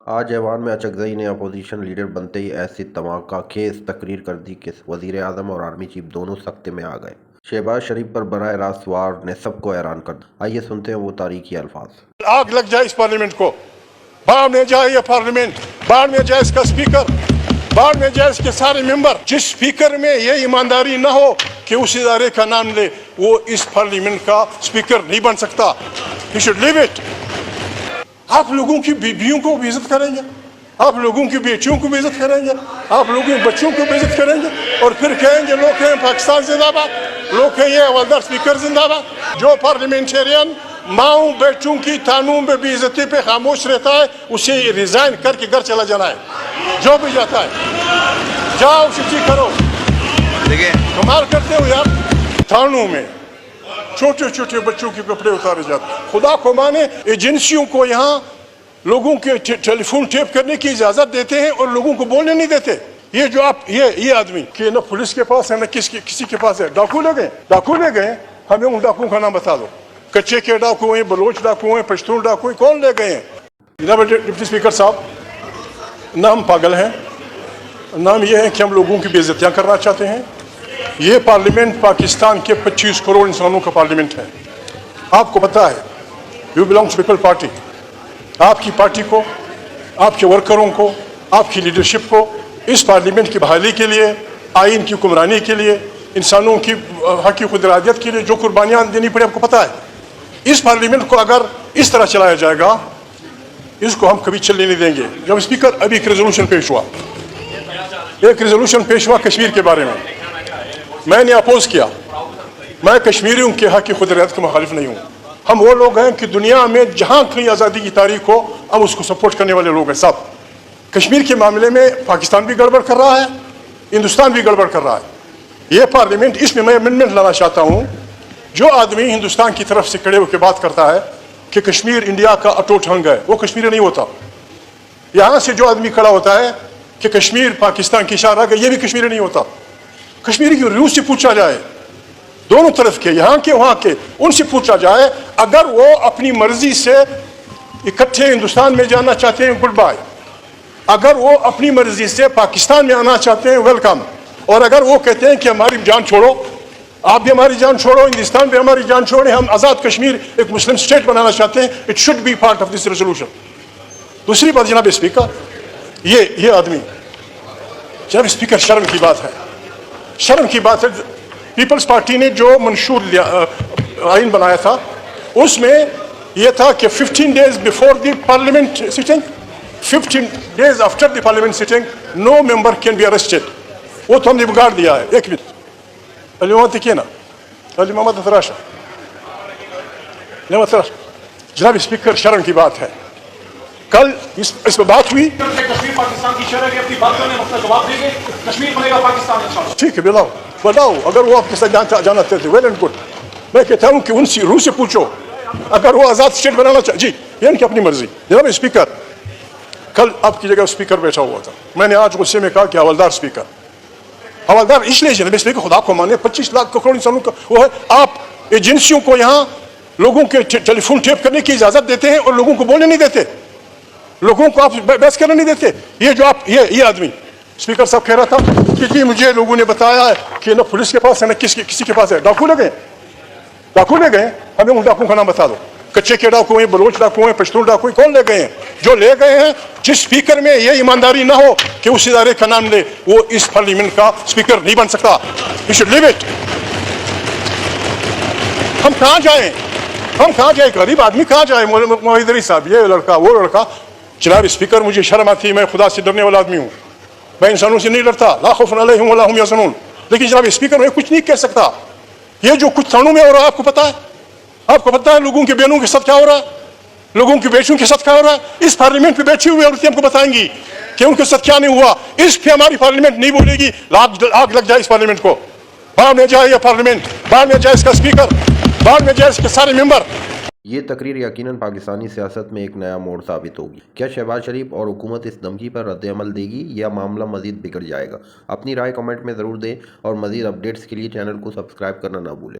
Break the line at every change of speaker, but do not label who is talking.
آج ایوان میں اچکزئی نے اپوزیشن لیڈر بنتے ہی ایسی دھماکہ خیز تقریر کر دی کہ وزیر اعظم اور آرمی چیف دونوں سکتے میں آ گئے۔ شہباز شریف پر براہ راست وار نے سب کو حیران کر دیا۔ آئیے سنتے ہیں وہ تاریخی الفاظ۔
آگ لگ جائے اس پارلیمنٹ کو، باڑ میں جائے یہ پارلیمنٹ، باڑ میں جائے اس کا اسپیکر، باڑ میں جائے اس کے سارے ممبر۔ جس اسپیکر میں یہ ایمانداری نہ ہو کہ اس ادارے کا نام لے، وہ اس پارلیمنٹ کا اسپیکر نہیں بن سکتا۔ You should leave it۔ آپ لوگوں کی بیویوں کو بھی عزت کریں گے، آپ لوگوں کی بیٹیوں کو بھی عزت کریں گے، آپ لوگوں کے بچوں کو بھی عزت کریں گے، اور پھر کہیں گے لوگ کہیں پاکستان زندہ باد، لوگ کہیں یہ حوالدار اسپیکر زندہ باد۔ جو پارلیمنٹیرین ماؤں بیٹوں کی تانوں میں بے عزتی پہ خاموش رہتا ہے، اسے ریزائن کر کے گھر چلا جانا ہے۔ جو بھی جاتا ہے جاؤ شفتی کرو۔ کمال کرتے ہو یار، تھانوں میں چھوٹے چھوٹے بچوں کے کپڑے اتارے جاتے۔ خدا کو مانے، ایجنسیوں کو یہاں لوگوں کے ٹیلی فون ٹیپ کرنے کی اجازت دیتے ہیں اور لوگوں کو بولنے نہیں دیتے۔ یہ جو آپ یہ آدمی کہ نہ پولیس کے پاس ہے نہ کسی کے پاس ہے، ڈاکو لے گئے، ہمیں ان ڈاکوؤں کا نام بتا دو۔ کچے کے ڈاکو ہیں، بلوچ ڈاکو ہیں، پشتون ڈاکو ہیں، کون لے گئے ہیں؟ جناب ڈپٹی اسپیکر صاحب، نہ ہم پاگل ہیں، نام یہ ہے کہ ہم لوگوں کی بے عزتیاں کرنا چاہتے ہیں۔ یہ پارلیمنٹ پاکستان کے 25 کروڑ انسانوں کا پارلیمنٹ ہے۔ آپ کو پتہ ہے، you belong to People Party. آپ کی پارٹی کو، آپ کے ورکروں کو، آپ کی لیڈرشپ کو اس پارلیمنٹ کی بحالی کے لیے، آئین کی حکمرانی کے لیے، انسانوں کی حق کی خود ارادیت کے لیے جو قربانیاں دینی پڑی، آپ کو پتہ ہے۔ اس پارلیمنٹ کو اگر اس طرح چلایا جائے گا، اس کو ہم کبھی چلنے نہیں دیں گے۔ جب اسپیکر ابھی ایک ریزولوشن پیش ہوا کشمیر کے بارے میں نے اپوز کیا۔ میں کشمیریوں کے حق کی خود ارادیت کے مخالف نہیں ہوں۔ ہم وہ لوگ ہیں کہ دنیا میں جہاں کہیں آزادی کی تاریخ ہو، ہم اس کو سپورٹ کرنے والے لوگ ہیں سب۔ کشمیر کے معاملے میں پاکستان بھی گڑبڑ کر رہا ہے، ہندوستان بھی گڑبڑ کر رہا ہے۔ یہ پارلیمنٹ، اس میں امینڈمنٹ لانا چاہتا ہوں۔ جو آدمی ہندوستان کی طرف سے کھڑے ہو کے بات کرتا ہے کہ کشمیر انڈیا کا اٹوٹ انگ ہے، وہ کشمیری نہیں ہوتا۔ یہاں سے جو آدمی کھڑا ہوتا ہے کہ کشمیر پاکستان کی شاہراہ ہے، یہ بھی کشمیری نہیں ہوتا۔ کشمیری کی روح سے پوچھا جائے، دونوں طرف کے، یہاں کے وہاں کے، ان سے پوچھا جائے، اگر وہ اپنی مرضی سے اکٹھے ہندوستان میں جانا چاہتے ہیں، گڈ بائے۔ اگر وہ اپنی مرضی سے پاکستان میں آنا چاہتے ہیں، ویلکم۔ اور اگر وہ کہتے ہیں کہ ہماری جان چھوڑو، آپ بھی ہماری جان چھوڑو، ہندوستان بھی ہماری جان چھوڑیں، ہم آزاد کشمیر ایک مسلم اسٹیٹ بنانا چاہتے ہیں، it should be part of this resolution. دوسری بات جناب اسپیکر، یہ آدمی، جناب اسپیکر، شرم کی بات ہے، شرم کی بات ہے۔ پیپلز پارٹی نے جو منشور آئین بنایا تھا، اس میں یہ تھا کہ 15 days before the parliament sitting, 15 days after the parliament sitting, no member can be arrested۔ وہ تو ہم نے بگاڑ دیا ہے۔ ایک منٹ، علی محمد اتراشا، جناب اسپیکر، شرم کی بات ہے۔ کل اس پہ بات ہوئی،
کشمیر پاکستان کی شرح ہے، اپنی بات کرنے کا جواب دیں گے، کشمیر بنے گا پاکستان انشاءاللہ۔
ٹھیک ہے، بتاؤ اگر وہ آپ کے ساتھ جانا چاہتے ہیں، ویل اینڈ گڈ۔ میں کہتا ہوں کہ ان سے روح سے پوچھو، اگر وہ آزاد اسٹیٹ بنانا چاہتے، جی، یہ ان کی اپنی مرضی۔ جناب اسپیکر، کل آپ کی جگہ اسپیکر بیٹھا ہوا تھا، میں نے آج غصے میں کہا کہ حوالدار اسپیکر، حوالدار اس لیے جناب اسپیکر، خدا کو مانے، 25 لاکھ کروڑ انسانوں کا وہ ہے۔ آپ ایجنسیوں کو یہاں لوگوں کے ٹیلی فون ٹیپ کرنے کی اجازت دیتے ہیں اور لوگوں کو بولنے نہیں دیتے، لوگوں کو آپ بحث کرنے نہیں دیتے۔ یہ جو آپ یہ آدمی اسپیکر صاحب کہہ رہا تھا کہ جی مجھے لوگوں نے بتایا ہے کہ نہ پولیس کے پاس ہے نہ کسی کے پاس ہے، ڈاکو لے گئے، ہمیں ان ڈاکوؤں کا نام بتا دو۔ کچے کے ڈاکو ہیں، بلوچ ڈاکو ہیں، پشتون ڈاکو ہیں، کون لے گئے ہیں؟ جو لے گئے ہیں، جس اسپیکر میں یہ ایمانداری نہ ہو کہ اس ادارے کا نام لے، وہ اس پارلیمنٹ کا اسپیکر نہیں بن سکتا۔ You should leave it۔ ہم کہاں جائیں، غریب آدمی کہاں جائے؟ موحد علی صاحب، یہ لڑکا وہ لڑکا۔ جناب اسپیکر، مجھے شرم آتی ہے، میں خدا سے ڈرنے والا آدمی ہوں، میں انسانوں سے نہیں ڈرتا، لا خوف علیہم ولا هم یحزنون۔ لیکن جناب اسپیکر، میں کچھ نہیں کہہ سکتا۔ یہ جو کچھ تھانوں میں ہو رہا ہے، آپ کو پتا ہے؟ آپ کو پتا ہے لوگوں کے بہنوں کے ساتھ کیا ہو رہا ہے، لوگوں کی بیٹیوں کے ساتھ کیا ہو رہا ہے؟ اس پارلیمنٹ پہ بیٹھی ہوئی عورتیں ہم کو بتائیں گی کہ ان کے ساتھ کیا نہیں ہوا۔ اس پہ ہماری پارلیمنٹ نہیں بولے گی، آگ لگ جائے اس پارلیمنٹ کو، باڑ میں جائے یہ پارلیمنٹ، باڑ میں جائے اس کا اسپیکر، باڑ میں جائے اس کے سارے ممبر۔
یہ تقریر یقیناً پاکستانی سیاست میں ایک نیا موڑ ثابت ہوگی۔ کیا شہباز شریف اور حکومت اس دھمکی پر رد عمل دے گی یا معاملہ مزید بگڑ جائے گا؟ اپنی رائے کمنٹ میں ضرور دیں اور مزید اپڈیٹس کے لیے چینل کو سبسکرائب کرنا نہ بھولیں۔